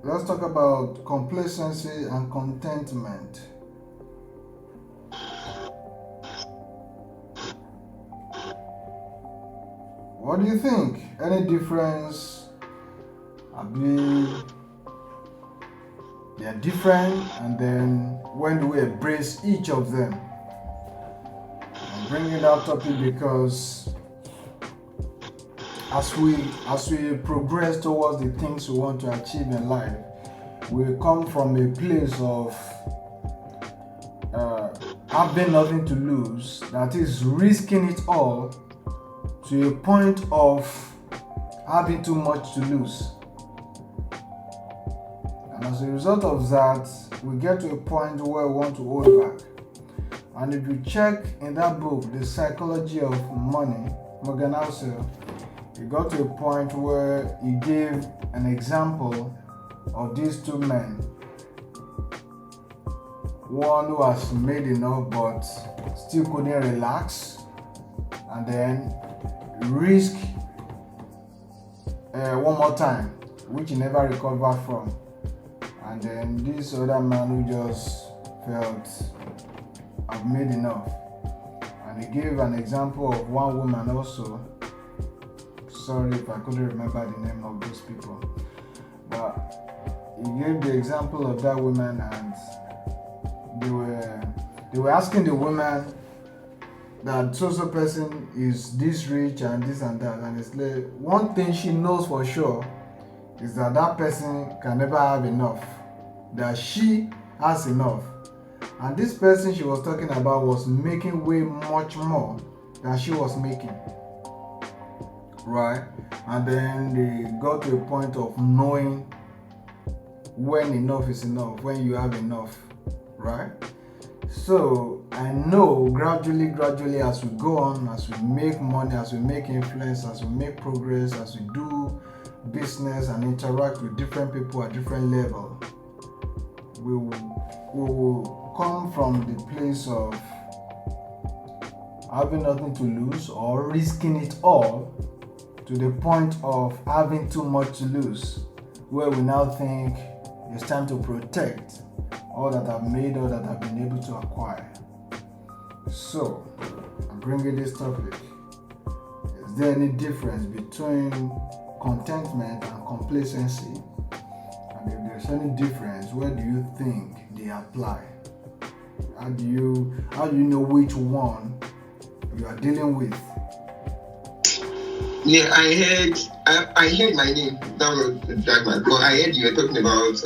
let's talk about complacency and contentment. What do you think? Any difference? I believe they are different, and then when do we embrace each of them? I'm bringing that topic because as we progress towards the things we want to achieve in life, we come from a place of having nothing to lose, that is risking it all, to a point of having too much to lose. And as a result of that, we get to a point where we want to hold back. And if you check in that book, The Psychology of Money, Morgan Housel, he got to a point where he gave an example of these two men. One who has made enough but still couldn't relax, and then risk one more time, which he never recovered from. And then this other man who just felt, I've made enough. And he gave an example of one woman also. Sorry if I couldn't remember the name of those people. But he gave the example of that woman, and they were asking the woman that so person is this rich and this and that, and it's like one thing she knows for sure is that that person can never have enough, that she has enough. And this person she was talking about was making way much more than she was making, right? And then they got to a point of knowing when enough is enough, when you have enough, right? So I know gradually as we go on, as we make money, as we make influence, as we make progress, as we do business and interact with different people at different levels, we will come from the place of having nothing to lose or risking it all to the point of having too much to lose, where we now think it's time to protect all that I've made, all that I've been able to acquire. So, I'm bringing this topic. Is there any difference between contentment and complacency? And if there's any difference, where do you think they apply? How do you know which one you are dealing with? Yeah, I heard my name. That was drag my. But I heard you were talking about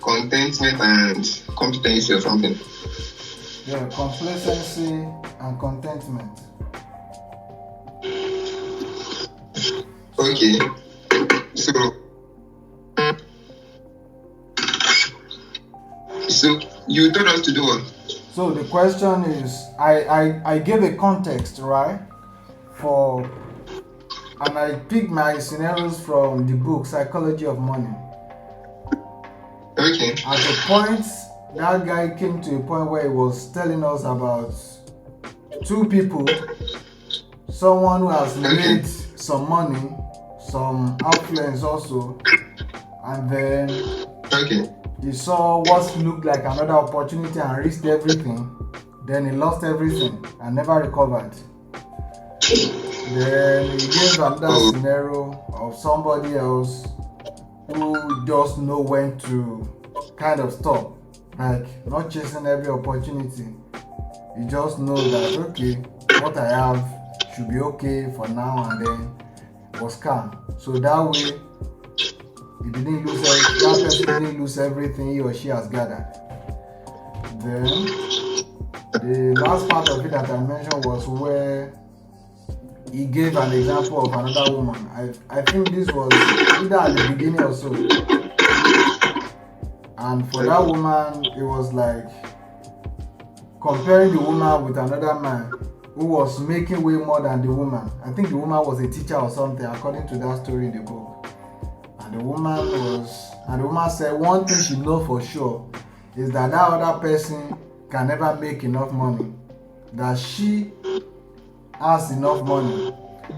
contentment and competency or something. Yeah, complacency and contentment. Okay. So you told us to do what? So the question is, I gave a context, right? And I picked my scenarios from the book Psychology of Money. Okay. At the point, that guy came to a point where he was telling us about two people, someone who has made some money, some affluence also, and then he saw what looked like another opportunity and risked everything. Then he lost everything and never recovered. Then he gave another scenario of somebody else who just know when to kind of stop, like not chasing every opportunity. You just know that okay, what I have should be okay for now, and then was calm. So that way, he didn't lose. That person didn't lose everything he or she has gathered. Then the last part of it that I mentioned was where he gave an example of another woman. I think this was either at the beginning or so. And for that woman, it was like comparing the woman with another man who was making way more than the woman. I think the woman was a teacher or something, according to that story in the book. And the woman said one thing she knows for sure is that other person can never make enough money. That she has enough money.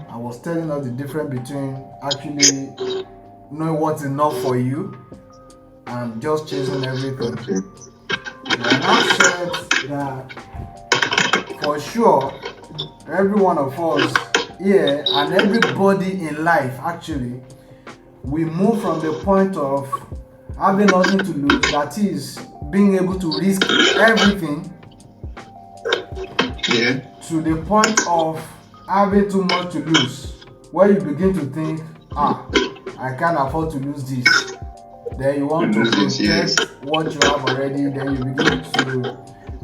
I was telling us the difference between actually knowing what's enough for you and just chasing everything. Okay. You are now said that for sure, every one of us here and everybody in life actually, we move from the point of having nothing to lose, that is, being able to risk everything, Yeah. to the point of having too much to lose, where you begin to think, I can't afford to lose this. Then you want to Lose it, yes. protect what you have already. Then you begin to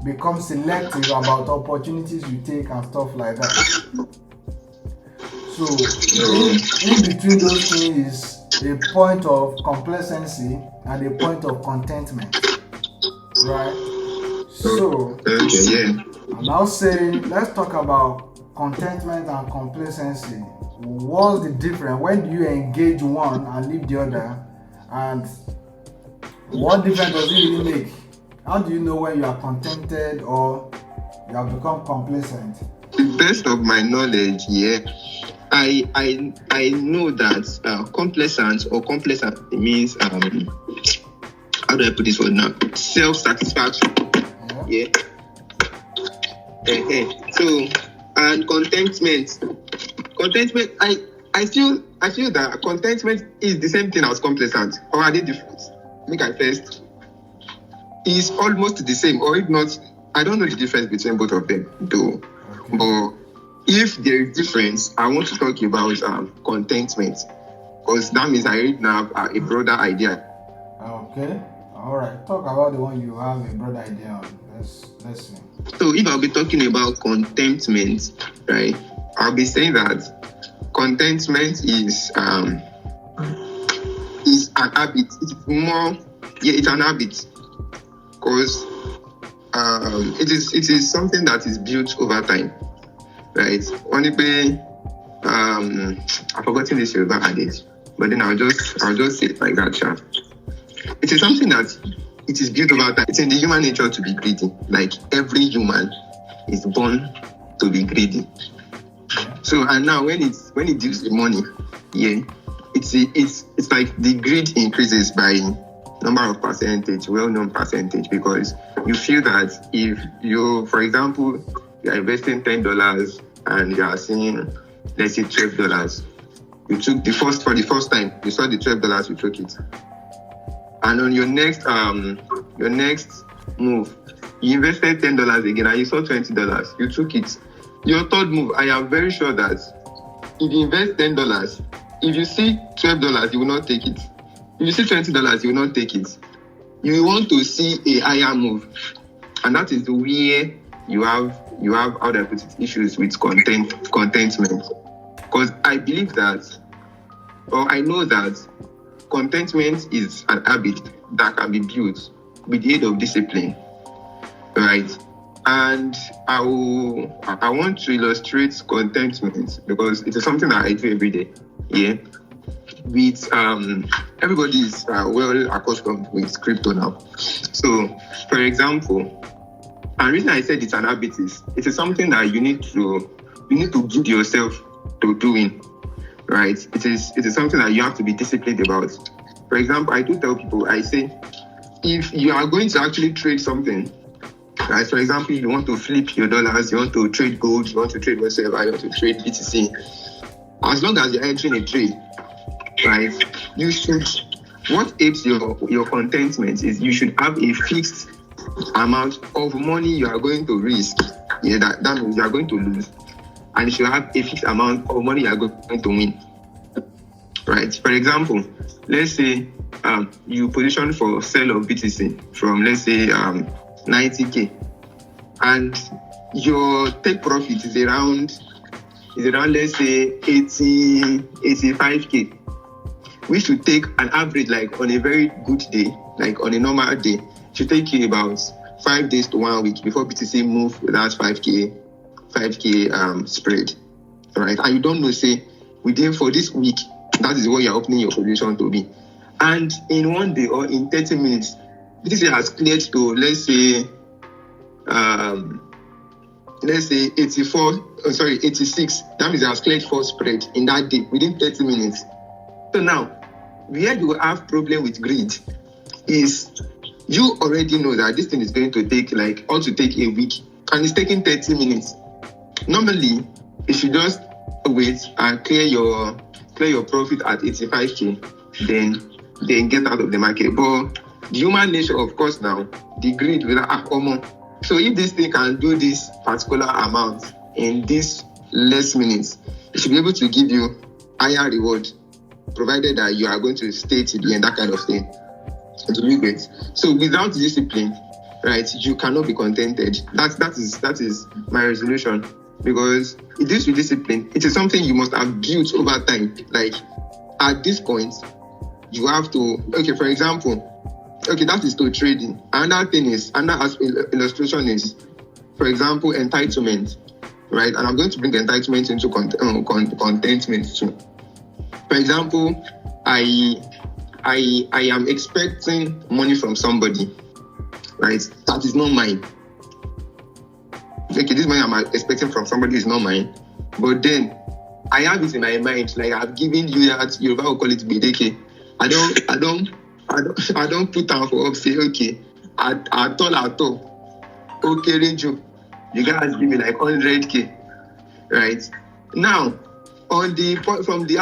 become selective about opportunities you take and stuff like that. So in between those things is a point of complacency and a point of contentment, right? So Okay, yeah. I'm now saying, let's talk about contentment and complacency. What's the difference? When do you engage one and leave the other? And what difference does it really make? How do you know when you are contented or you have become complacent? To the best of my knowledge, yeah, I know that complacent or complacent means how do I put this word now? Self-satisfaction. Yeah. So and contentment, I feel that contentment is the same thing as complacent, or are they different? Make I first. Is almost the same, or if not, I don't know the difference between both of them, though. Okay. But if there is difference, I want to talk about contentment, because that means I already have a broader idea. Okay. All right. Talk about the one you have a broad idea on. Let's see. So if I'll be talking about contentment, right, I'll be saying that contentment is an habit. It's more, it's an habit, because it is something that is built over time, right? Only I've forgotten this Yoruba adage, but then I'll just say it like that, sure. It is something that it is built over time. It's in the human nature to be greedy. Like every human is born to be greedy. So and now when it deals with money, yeah, it's like the greed increases by number of percentage, well-known percentage, because you feel that if you, for example, you are investing $10 and you are seeing, let's say $12, you took for the first time, you saw the $12, you took it. And on your next move, you invested $10 again and you saw $20, you took it. Your third move, I am very sure that if you invest $10, if you see $12, you will not take it. If you see $20, you will not take it. You want to see a higher move. And that is where you have how do I put it, issues with contentment. Because I believe that, or I know that contentment is an habit that can be built with the aid of discipline, right? And I want to illustrate contentment because it is something that I do every day. Yeah, with everybody is well accustomed with crypto now. So, for example, and the reason I said it's an habit is it is something that you need to build yourself to doing. Right? It is something that you have to be disciplined about. For example, I do tell people, I say, if you are going to actually trade something, right? For example, you want to flip your dollars, you want to trade gold, you want to trade whatsoever, you want to trade BTC. As long as you're entering a trade, right? You should. What aids your contentment is you should have a fixed amount of money you are going to risk. Yeah, that means you are going to lose. And you should have a fixed amount of money you are going to win. Right? For example, let's say you position for sale of BTC from, let's say, 90K. And your take profit is around, let's say, 85K. We should take an average, like on a very good day, like on a normal day, it should take you about 5 days to 1 week before BTC move with that 5K spread, right? And you don't know, say, for this week, that is what you're opening your position to be. And in 1 day or in 30 minutes, BTC has cleared to, let's say 86. That means it has cleared 4 spread in that day within 30 minutes. So now, where do we have problem with greed? is you already know that this thing is going to take a week, and it's taking 30 minutes. Normally, if you just wait and clear your profit at 85k, then get out of the market. But the human nature, of course, now the greed will so if this thing can do this particular amount in this less minutes, it should be able to give you higher reward, provided that you are going to stay to the end, that kind of thing. To be great. So without discipline, right, you cannot be contented. That is my resolution. Because it is with discipline. It is something you must have built over time. Like at this point, you have to. Okay, for example, that is to trading. Another thing is, illustration is, for example, entitlement, right? And I'm going to bring entitlement into contentment too. For example, I am expecting money from somebody, right? That is not mine. Okay, this money I'm expecting from somebody is not mine, but then I have it in my mind, like I've given you that. Yoruba will call it bideke. I don't put down for up. Say okay, at all. Okay, Renjo, you guys give me like 100k, right? Now, from the POV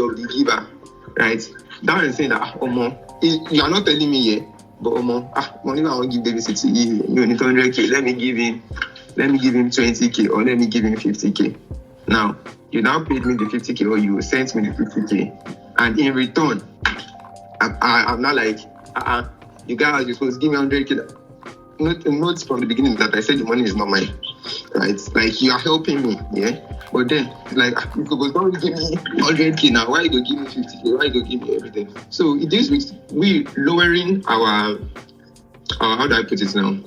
of the giver, right? That is saying that you are not telling me yet. But money I won't give David 60, you need 100k. Let me give him 20k, or let me give him 50k. Now you now paid me the 50k, or you sent me the 50k, and in return, I'm not like you guys are supposed to give me 100k. Note from the beginning that I said the money is not mine, right? Like you are helping me, yeah. But then, like, you don't give me 100k now. Why you go give me 50k? Why you go give me everything? So it is with we lowering our how do I put it now?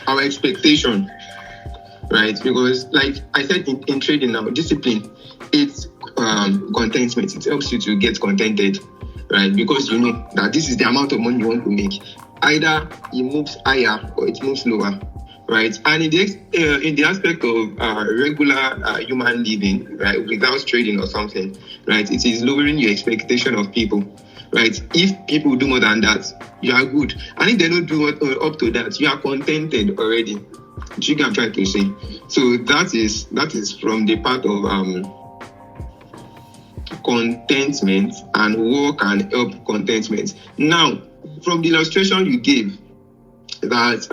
Our expectation, right? Because, like I said in trading now, discipline, it's contentment. It helps you to get contented, right? Because you know that this is the amount of money you want to make. Either it moves higher or it moves lower. Right, and in the aspect of regular human living, right, without trading or something, right, it is lowering your expectation of people, right? If people do more than that, you are good, and if they don't do up to that, you are contented already. You can try to say. So that is from the part of contentment, and work and help contentment. Now, from the illustration you gave, that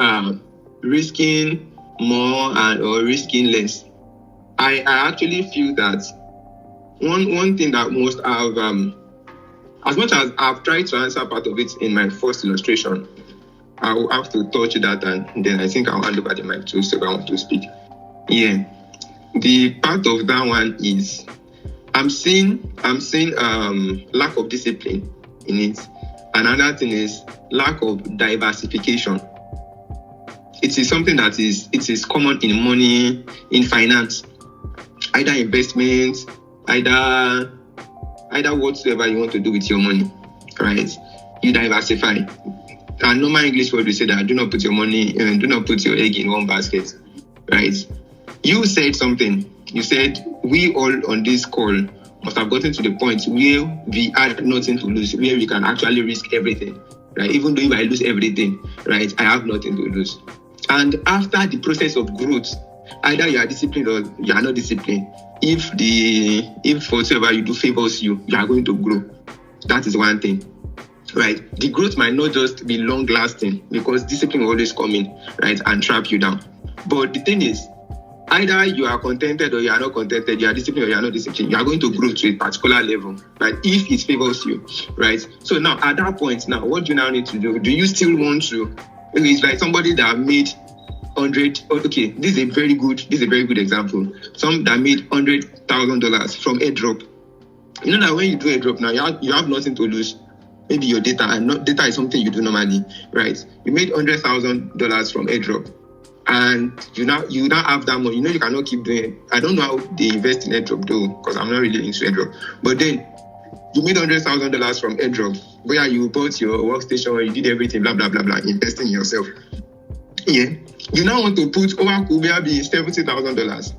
risking more or risking less, I actually feel that one thing that must have, as much as I've tried to answer part of it in my first illustration, I will have to touch that, and then I think I'll hand over the mic to someone to speak. Yeah, the part of that one is I'm seeing lack of discipline in it. Another thing is lack of diversification. It is something that is common in money, in finance, either investments, either whatsoever you want to do with your money, right? You diversify. And normal English word we say that do not put your egg in one basket, right? You said something. You said we all on this call must have gotten to the point where we had nothing to lose, where we can actually risk everything, right? Even though if I lose everything, right, I have nothing to lose. And after the process of growth, either you are disciplined or you are not disciplined. If whatever you do favors you, you are going to grow. That is one thing, right? The growth might not just be long lasting because discipline will always come in, right, and trap you down. But the thing is, either you are contented or you are not contented, you are disciplined or you are not disciplined, you are going to grow to a particular level, right? If it favors you, right? So now at that point, now what do you now need to do? Do you still want to? It's like somebody that made 100. Okay, this is a very good example. Some that made $100,000 from airdrop. You know that when you do airdrop now, you have nothing to lose. Maybe your data, and not data is something you do normally, right? You made $100,000 from airdrop, and you now have that money. You know you cannot keep doing it. I don't know how they invest in airdrop though, because I'm not really into airdrop. But then you made $100,000 from airdrop, where you bought your workstation, you did everything, blah blah blah blah, investing in yourself. Yeah, you now want to put over Kubia be $70,000,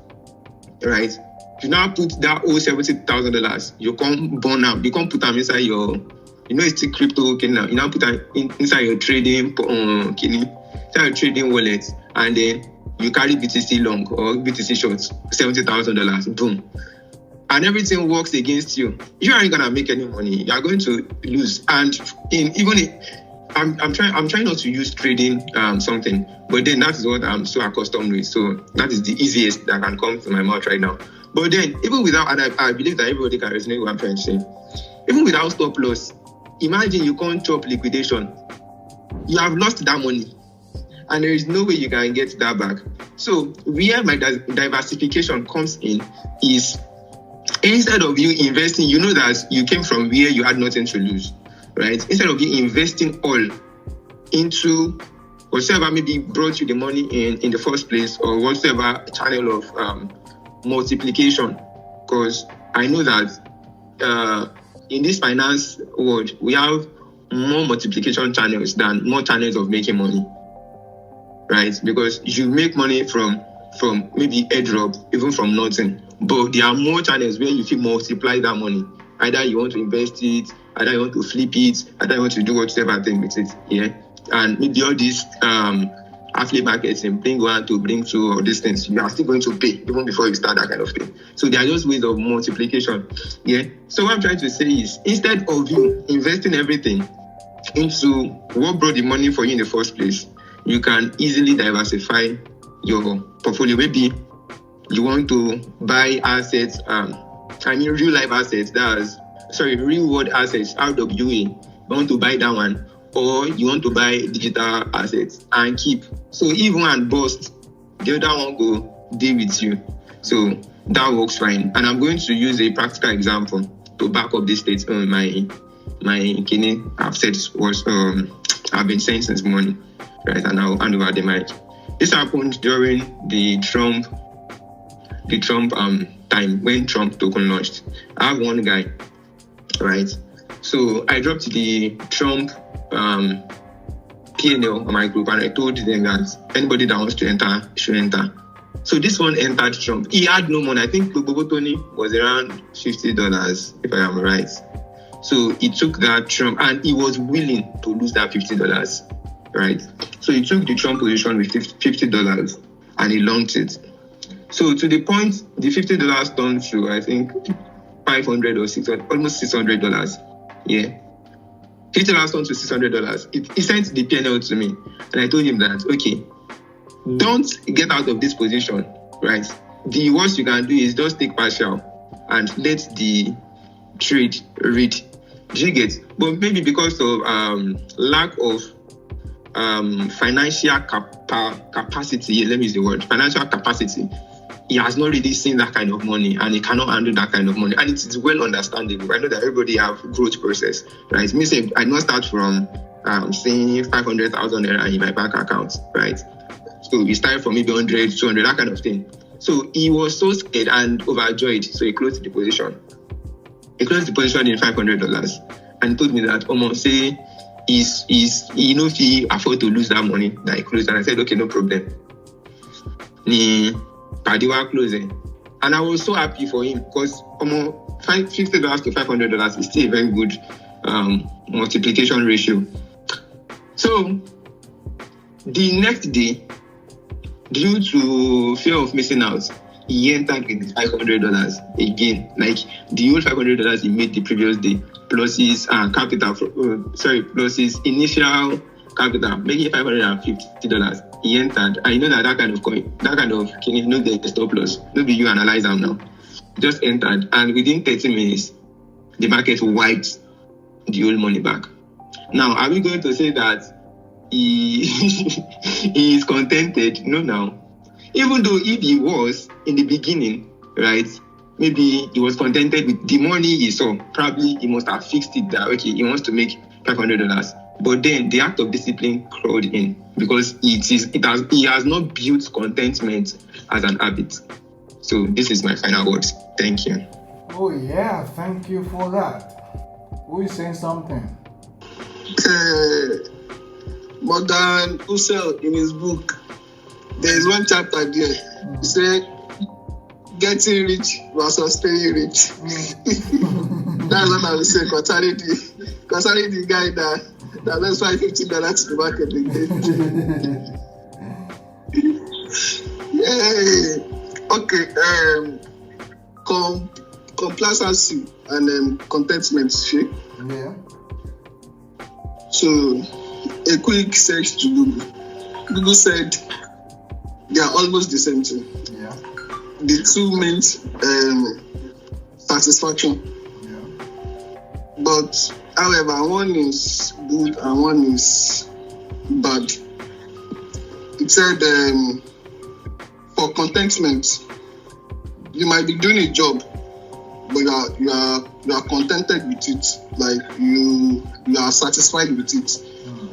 right? You now put that whole $70,000. You can't burn out. You can't put them inside your, it's still crypto okay now. You now put them inside your trading inside your trading wallet, and then you carry BTC long or BTC short, $70,000. Boom. And everything works against you. You aren't gonna make any money. You are going to lose. And I'm trying not to use trading something, but then that is what I'm so accustomed with. So that is the easiest that can come to my mouth right now. But then even without, and I believe that everybody can resonate with what I'm trying to say. Even without stop loss, imagine you can't chop liquidation. You have lost that money, and there is no way you can get that back. So where my diversification comes in is, instead of you investing, you know that you came from where you had nothing to lose, right? Instead of you investing all into whatever maybe brought you the money in the first place, or whatever channel of multiplication, because I know that in this finance world, we have more multiplication channels than more channels of making money, right? Because you make money from maybe airdrop, even from nothing. But there are more channels where you can multiply that money. Either you want to invest it, either you want to flip it, either you want to do whatever thing with it. Yeah. And maybe all these affiliate marketing, bring one to bring two, or these things, you are still going to pay even before you start that kind of thing. So there are just ways of multiplication. Yeah. So what I'm trying to say is, instead of you investing everything into what brought the money for you in the first place, you can easily diversify your portfolio. Maybe you want to buy assets, real life assets, real world assets, RWA. You want to buy that one, or you want to buy digital assets and keep. So even and bust, the other one go deal with you. So that works fine. And I'm going to use a practical example to back up this statement. My Kenny I've said was I've been saying since morning, right? And I'll hand over the mic. This happened during the Trump time when Trump token launched. I have one guy, right? So I dropped the Trump P&L on my group, and I told them that anybody that wants to enter should enter. So this one entered Trump. He had no money. I think Bobo Tony was around $50, if I am right. So he took that Trump, and he was willing to lose that $50, right? So he took the Trump position with $50 and he launched it. So to the point, the $50 turned to, I think, $500 or $600, almost $600. Yeah. $50 turned to $600. He sent the P&L to me, and I told him that, okay, don't get out of this position, right? The worst you can do is just take partial and let the trade read. Do you get? But maybe because of lack of financial capacity, let me use the word, financial capacity, he has not really seen that kind of money, and he cannot handle that kind of money. And it is well understandable. I know that everybody have growth process, right? Me say I not start from seeing 500,000 naira in my bank account, right? So he started from maybe 100, 200, that kind of thing. So he was so scared and overjoyed, so he closed the position. He closed the position in $500 and told me that almost say if he afford to lose that money that he closed. And I said, okay, no problem. Padiwa closing. And I was so happy for him, because almost $50 to $500 is still a very good multiplication ratio. So the next day, due to fear of missing out, he entered with $500 again, like the old $500 he made the previous day, plus his capital, plus his initial capital, making $550. He entered, and you know that kind of coin, you know the stop loss. Maybe you analyze them now. Just entered, and within 30 minutes, the market wiped the old money back. Now, are we going to say that he is contented? No, now. Even though if he was in the beginning, right, maybe he was contented with the money he saw. Probably he must have fixed it that, okay, he wants to make $500. But then the act of discipline crawled in, because he has not built contentment as an habit. So this is my final words. Thank you. Oh yeah, thank you for that. Who is saying something? Morgan Housel, in his book, there is one chapter there. He said, getting rich versus staying rich. That's what I would say concerning the guy that let's try $50 to the market again. Yeah. Okay. Complacency and contentment. Yeah. So a quick search to Google. Google said they are almost the same thing. Yeah. The two means satisfaction. Yeah. But however, one is good and one is bad. It said for contentment, you might be doing a job, but you are contented with it. Like you are satisfied with it.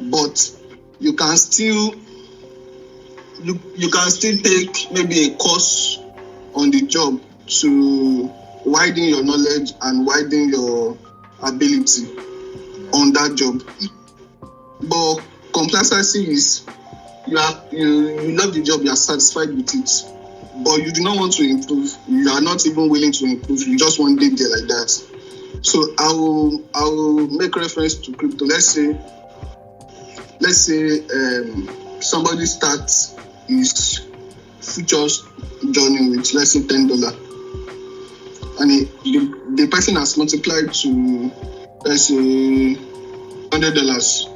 But you can still take maybe a course on the job to widen your knowledge and widen your ability on that job. But complacency is you love the job, you are satisfied with it, but you do not want to improve. You are not even willing to improve. You just want to live there like that. So I will make reference to crypto. Let's say somebody starts his futures journey with, let's say, $10, and the person has multiplied to, let's say, $100.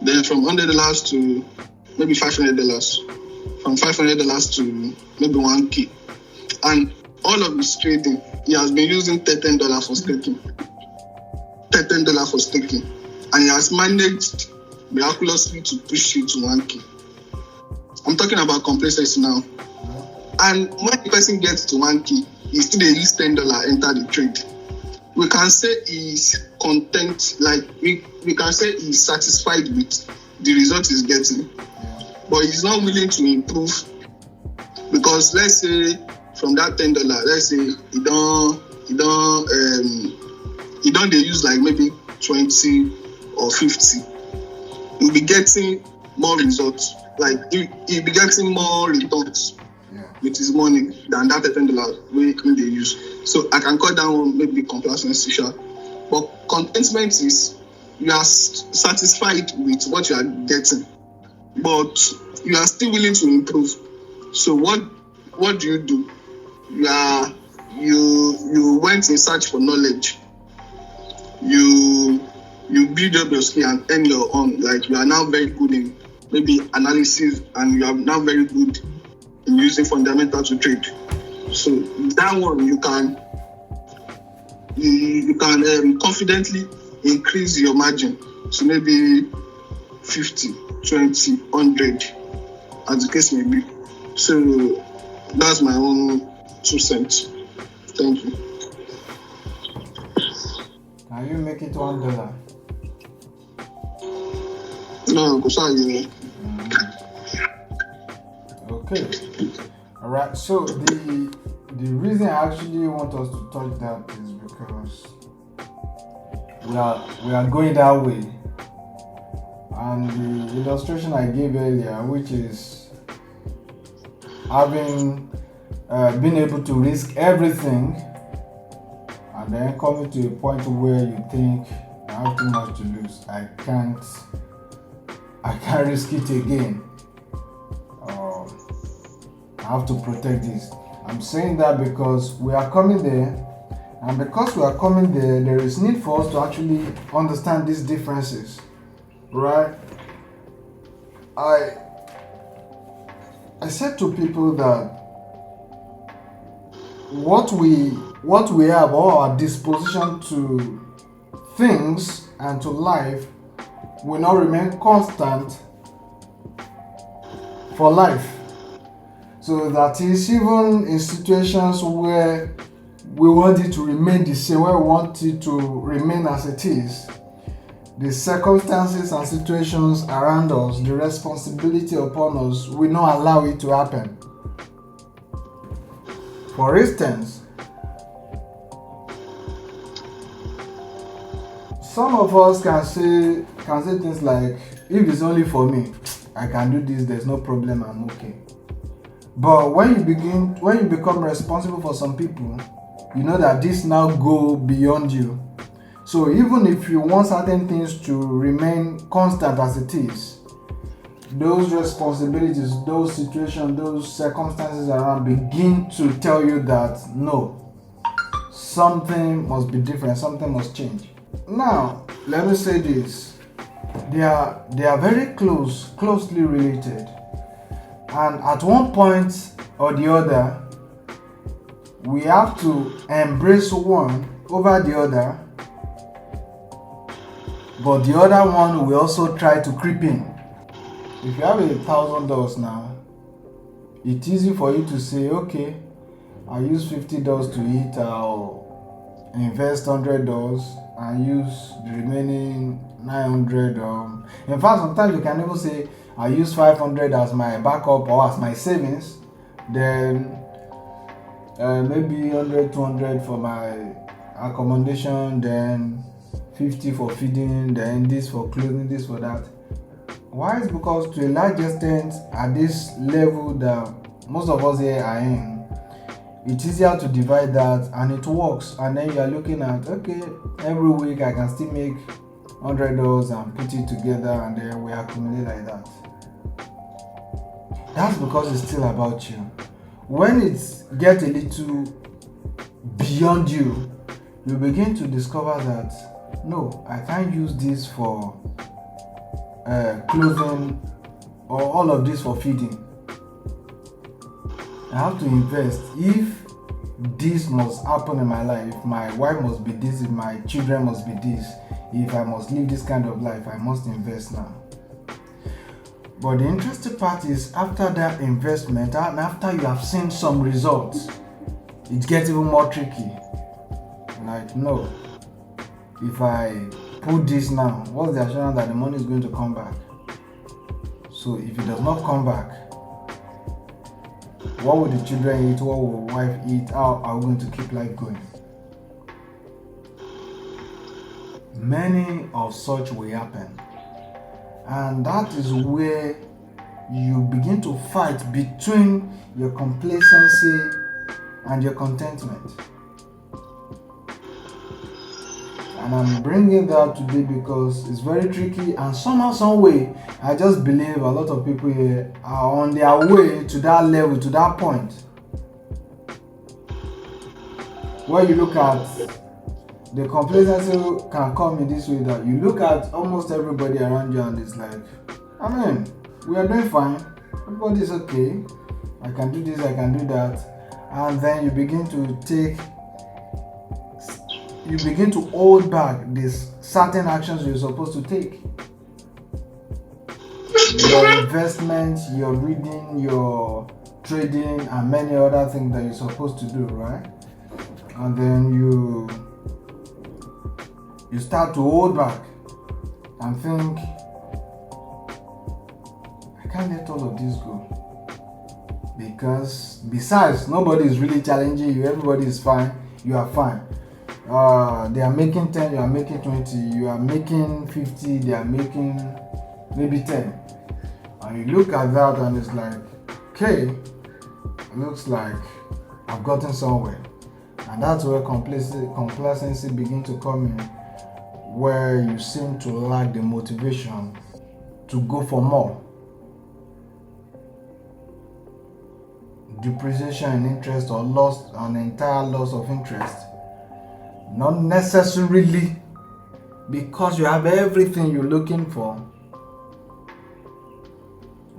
Then from $100 to maybe $500, from $500 to maybe $1K, and all of his trading, he has been using $10 for staking, $10 for staking, and he has managed miraculously to push it to $1K. I'm talking about complacency now. And when the person gets to $1K, he still use $10 enter the trade. We can say he's content, like we can say he's satisfied with the result he's getting, but he's not willing to improve, because let's say from that $10, let's say he don't they use like maybe 20 or 50. He'll be getting more results, like he'll be getting more returns with his money than that $10 we they use. So I can call that one maybe complacency. But contentment is you are satisfied with what you are getting, but you are still willing to improve. So what do? You went in search for knowledge. You build up your skill and earn your own. Like you are now very good in maybe analysis, and you are now very good in using fundamental to trade. So that one you can confidently increase your margin to maybe 50, 20, 100, as the case may be. So that's my own 2 cents. Thank you. Can you make it $1? No, because I. Okay. All right. So the reason I actually want us to touch that is because we are going that way, and the illustration I gave earlier, which is having been able to risk everything, and then coming to a point where you think I have too much to lose. I can't risk it again. I have to protect this. I'm saying that because we are coming there, and because we are coming there, there is need for us to actually understand these differences, right? I said to people that what we have, or our disposition to things and to life, will not remain constant for life. So that is even in situations where we want it to remain the same, where we want it to remain as it is, the circumstances and situations around us, the responsibility upon us, will not allow it to happen. For instance, some of us can say things like, if it's only for me, I can do this, there's no problem, I'm okay. But when you become responsible for some people, you know that this now go beyond you. So even if you want certain things to remain constant as it is, those responsibilities, those situations, those circumstances around begin to tell you that no, something must be different, something must change. Now, let me say this. They are very closely related. And at one point or the other, we have to embrace one over the other, but the other one will also try to creep in. If you have $1,000 now, it's easy for you to say, okay, I use $50 to eat, I'll invest $100 and use the remaining 900. In fact, sometimes you can even say, I use 500 as my backup or as my savings, then maybe 100, 200 for my accommodation, then 50 for feeding, then this for clothing, this for that. Why? Is because to a large extent at this level that most of us here are in, it's easier to divide that and it works. And then you are looking at, okay, every week I can still make $100 and put it together, and then we accumulate like that. That's because it's still about you. When it gets a little beyond you, you begin to discover that no, I can't use this for clothing or all of this for feeding. I have to invest. If this must happen in my life, if my wife must be this, if my children must be this, if I must live this kind of life, I must invest now. But the interesting part is after that investment and after you have seen some results, it gets even more tricky. Like, no, if I put this now, what's the assurance that the money is going to come back? So if it does not come back, what will the children eat? What will the wife eat? How are we going to keep life going? Many of such will happen. And that is where you begin to fight between your complacency and your contentment. And I'm bringing that today because it's very tricky, and somehow, some way, I just believe a lot of people here are on their way to that level, to that point. Where you look at the complacency can come in this way, that you look at almost everybody around you and it's like, I mean, we are doing fine, everybody is okay, I can do this, I can do that, and then you begin to hold back these certain actions you're supposed to take. Your investments, your reading, your trading, and many other things that you're supposed to do, right? And then you start to hold back and think, I can't let all of this go. Because besides, nobody is really challenging you, everybody is fine, you are fine. They are making 10, you are making 20, you are making 50, they are making maybe 10. And you look at that and it's like, okay, it looks like I've gotten somewhere. And that's where complacency begins to come in, where you seem to lack the motivation to go for more. Depreciation in interest or an entire loss of interest. Not necessarily because you have everything you're looking for,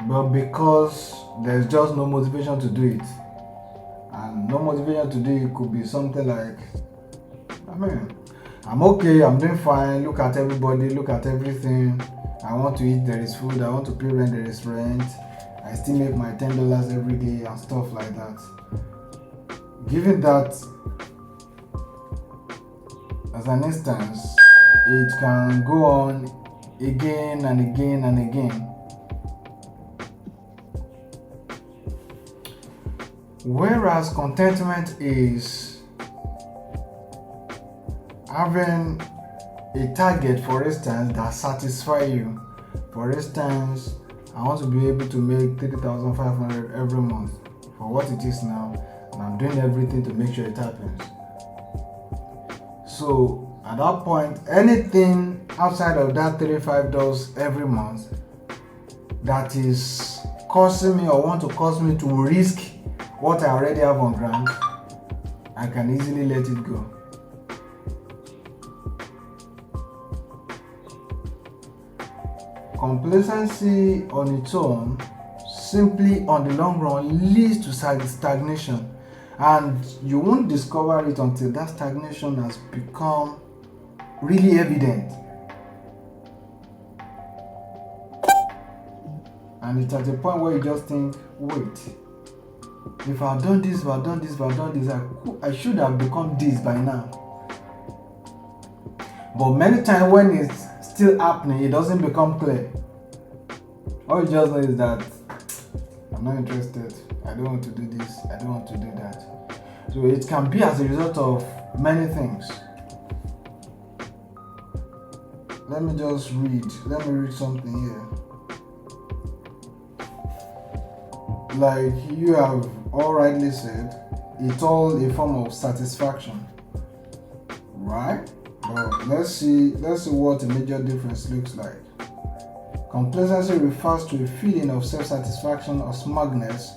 but because there's just no motivation to do it. And no motivation to do it could be something like, I mean, I'm okay, I'm doing fine, look at everybody, look at everything. I want to eat, there is food, I want to pay rent, there is rent. I still make my $10 every day and stuff like that. Given that as an instance, it can go on again and again and again. Whereas contentment is having a target, for instance, that satisfies you. For instance, I want to be able to make $3,500 every month. for what it is now, and I'm doing everything to make sure it happens. So at that point, anything outside of that $35 every month that is causing me or want to cause me to risk what I already have on ground, I can easily let it go. Complacency on its own, simply on the long run, leads to stagnation, and you won't discover it until that stagnation has become really evident. And it's at a point where you just think, wait, if I've done this, I should have become this by now. But many times when it's still happening, it doesn't become clear. All you just know is that I'm not interested, I don't want to do this, I don't want to do that. So it can be as a result of many things. Let me read something here. Like you have all rightly said, it's all a form of satisfaction, right? But let's see what a major difference looks like. Complacency refers to a feeling of self-satisfaction or smugness,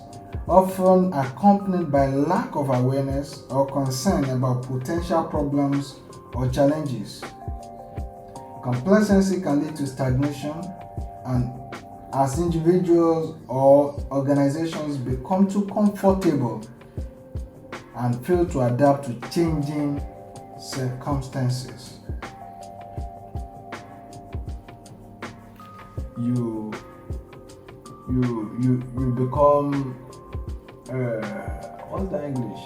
often accompanied by lack of awareness or concern about potential problems or challenges. Complacency can lead to stagnation, and as individuals or organizations become too comfortable and fail to adapt to changing circumstances, you become what's the English?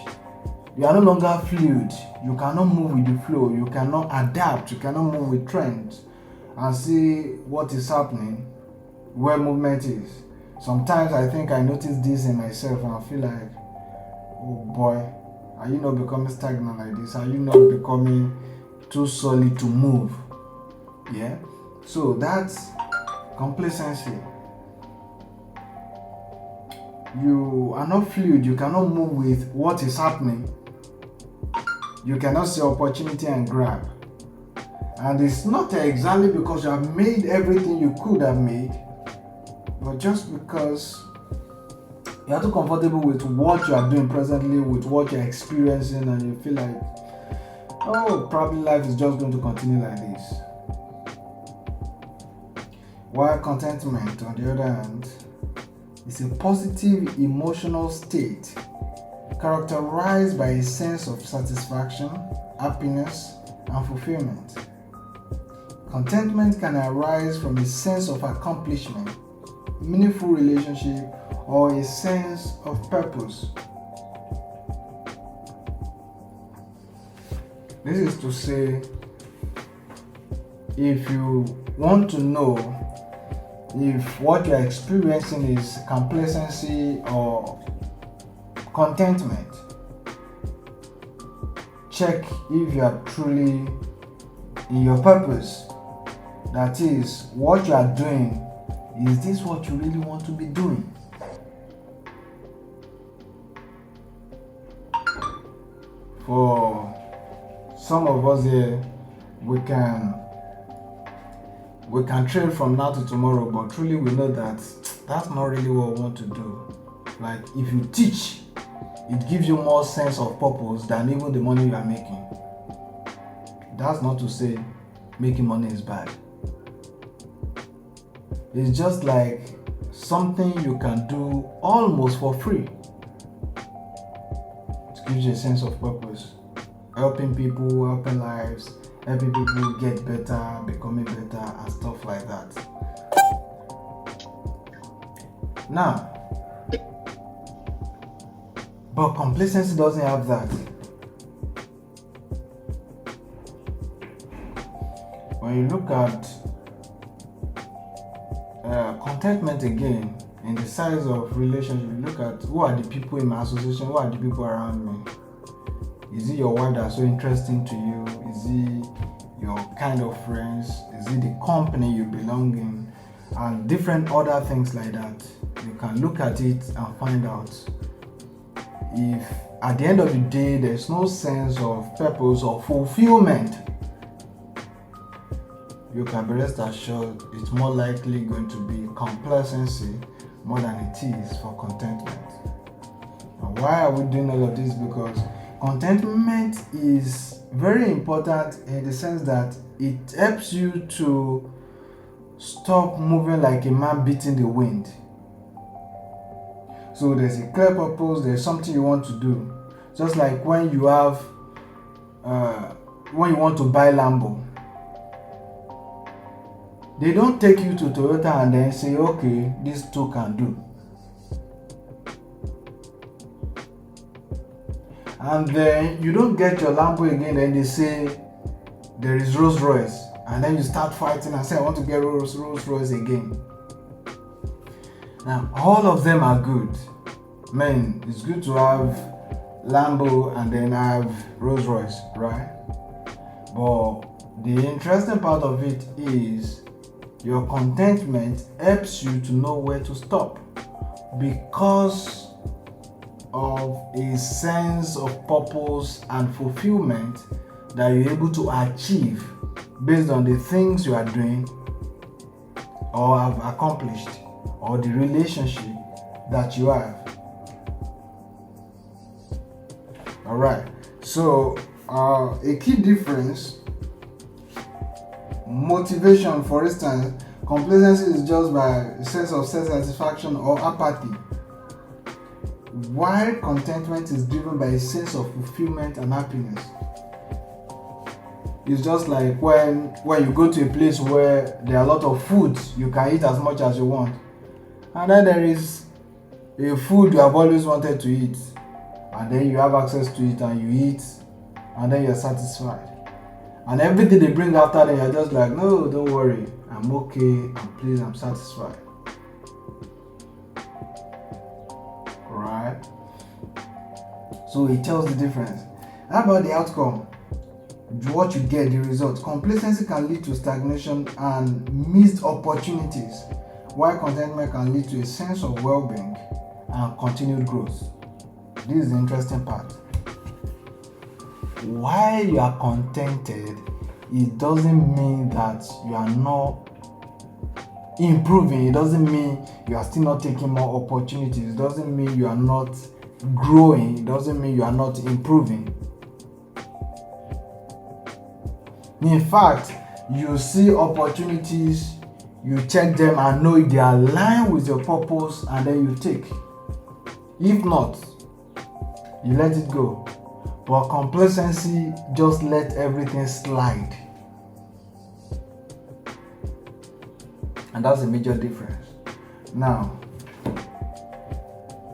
You are no longer fluid. You cannot move with the flow. You cannot adapt. You cannot move with trends and see what is happening, where movement is. Sometimes I think I notice this in myself and I feel like, oh boy, are you not becoming stagnant like this? Are you not becoming too solid to move? Yeah. So that's complacency. You are not fluid. You cannot move with what is happening. You cannot see opportunity and grab. And it's not exactly because you have made everything you could have made, but just because you are too comfortable with what you are doing presently, with what you're experiencing, and you feel like, oh, probably life is just going to continue like this. While contentment, on the other hand, is a positive emotional state characterized by a sense of satisfaction, happiness, and fulfillment. Contentment can arise from a sense of accomplishment, meaningful relationship, or a sense of purpose. This is to say, if you want to know if what you're experiencing is complacency or contentment, check if you are truly in your purpose. That is, what you are doing, is this what you really want to be doing? For some of us here, we can trade from now to tomorrow, but truly we know that that's not really what we want to do. Like if you teach, it gives you more sense of purpose than even the money you are making. That's not to say making money is bad. It's just like something you can do almost for free. It gives you a sense of purpose. Helping people, helping lives, helping people get better, becoming better, and stuff like that. Now, but complacency doesn't have that. When you look at contentment again, in the size of relationship, you look at who are the people in my association, who are the people around me. Is it your wife that's so interesting to you? Is it your kind of friends? Is it the company you belong in? And different other things like that. You can look at it and find out if at the end of the day there's no sense of purpose or fulfillment, you can be rest assured it's more likely going to be complacency more than it is for contentment. And why are we doing all of this? Because contentment is very important in the sense that it helps you to stop moving like a man beating the wind. So there's a clear purpose, there's something you want to do. Just like when you have, when you want to buy Lambo, they don't take you to Toyota and then say, okay, these two can do. And then you don't get your Lambo again, then they say there is Rolls Royce. And then you start fighting and say, I want to get Rolls Royce again. Now, all of them are good. Man, it's good to have Lambo and then have Rolls Royce, right? But the interesting part of it is your contentment helps you to know where to stop because of a sense of purpose and fulfillment that you're able to achieve based on the things you are doing or have accomplished or the relationship that you have. Alright, so a key difference, motivation, for instance, complacency is just by a sense of self-satisfaction or apathy, while contentment is driven by a sense of fulfillment and happiness. It's just like when you go to a place where there are a lot of foods, you can eat as much as you want. And then there is a food you have always wanted to eat. And then you have access to it and you eat. And then you're satisfied. And everything they bring after that, you're just like, no, don't worry. I'm okay. I'm pleased. I'm satisfied. Alright? So it tells the difference. How about the outcome? What you get, the result. Complacency can lead to stagnation and missed opportunities, while contentment can lead to a sense of well-being and continued growth. This is the interesting part. While you are contented, it doesn't mean that you are not improving. It doesn't mean you are still not taking more opportunities. It doesn't mean you are not growing. It doesn't mean you are not improving. In fact, you see opportunities, you check them and know if they align with your purpose, and then you take. If not, you let it go. But complacency just let everything slide. And that's a major difference. Now,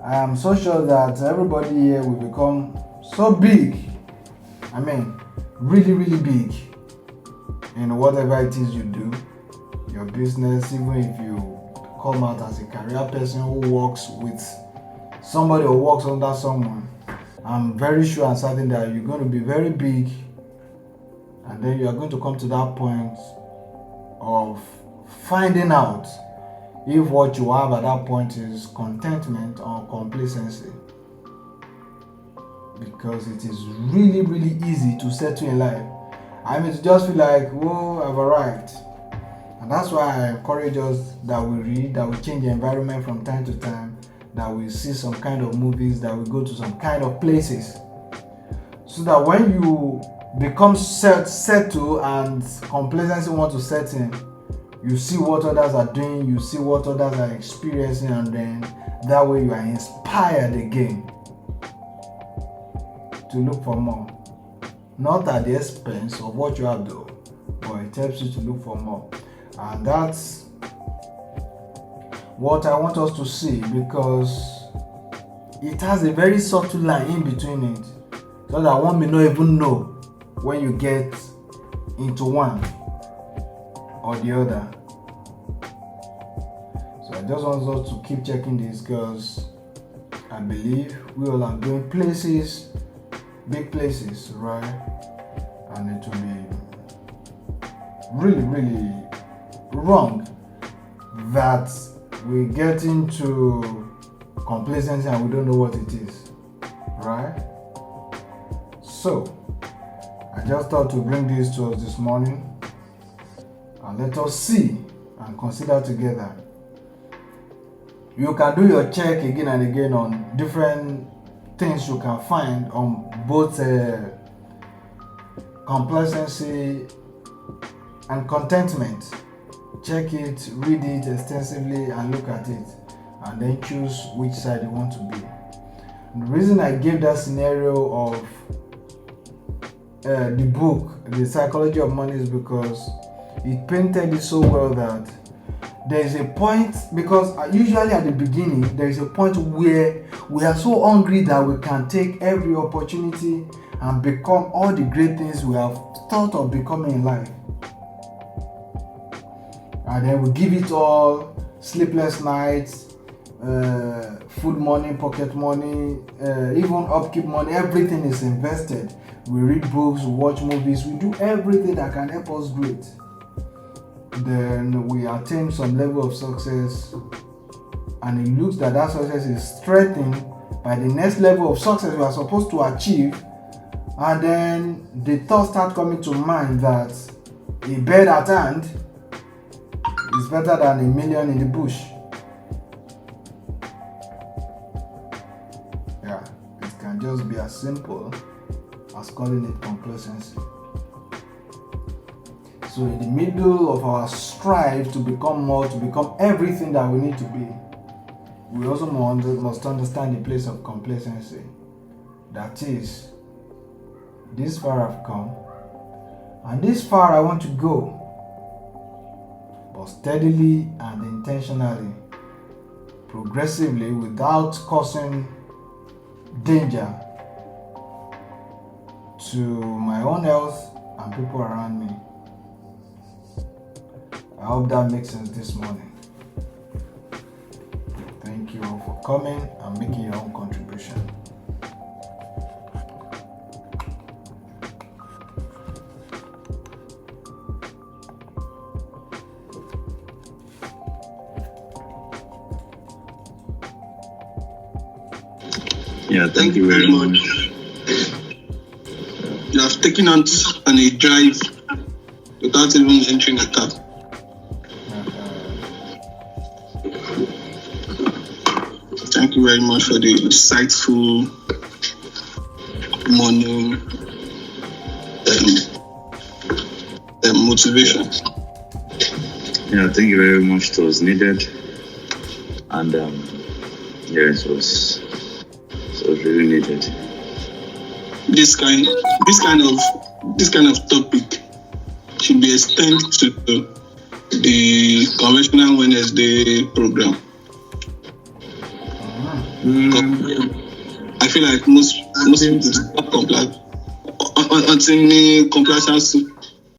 I am so sure that everybody here will become so big. I mean, really, really big. In whatever it is you do, your business, even if you come out as a career person who works with somebody or works under someone, I'm very sure and certain that you're going to be very big, and then you are going to come to that point of finding out if what you have at that point is contentment or complacency. Because it is really, really easy to settle in life. I mean, to just feel like, whoa, I've arrived. And that's why I encourage us that we read, that we change the environment from time to time, that we see some kind of movies, that we go to some kind of places. So that when you become settled and complacency wants to set in, you see what others are doing, you see what others are experiencing, and then that way you are inspired again to look for more. Not at the expense of what you have though, but it helps you to look for more. And that's what I want us to see, because it has a very subtle line in between it, so that one may not even know when you get into one or the other. So I just want us to keep checking this, because I believe we all are going places, big places, right? And it will be really, really wrong that we get into complacency and we don't know what it is. right? So, I just thought to bring this to us this morning, and let us see and consider together. You can do your check again and again on different things you can find on both complacency and contentment. Check it, read it extensively, and look at it, and then choose which side you want to be. And the reason I gave that scenario of the book, The Psychology of Money, is because it painted it so well that there is a point, because usually at the beginning there is a point where we are so hungry that we can take every opportunity and become all the great things we have thought of becoming in life, and then we give it all: sleepless nights, food money, pocket money, even upkeep money. Everything is invested. We read books, we watch movies, we do everything that can help us great. Then we attain some level of success, and it looks that success is threatened by the next level of success we are supposed to achieve, and then the thoughts start coming to mind that a bird at hand is better than a million in the bush. Yeah, it can just be as simple as calling it complacency. So in the middle of our strive to become more, to become everything that we need to be, we also must understand the place of complacency. That is, this far I've come, and this far I want to go, but steadily and intentionally, progressively, without causing danger to my own health and people around me. I hope that makes sense this morning. Thank you all for coming and making your own contribution. Yeah, thank you very much. You have taken us on a drive without even entering a car. Thank you very much for the insightful morning motivation. Yeah, thank you very much. It was needed, and yeah, it was really needed. This kind of topic should be extended to the conventional Wednesday program. I feel like most people start until the complacency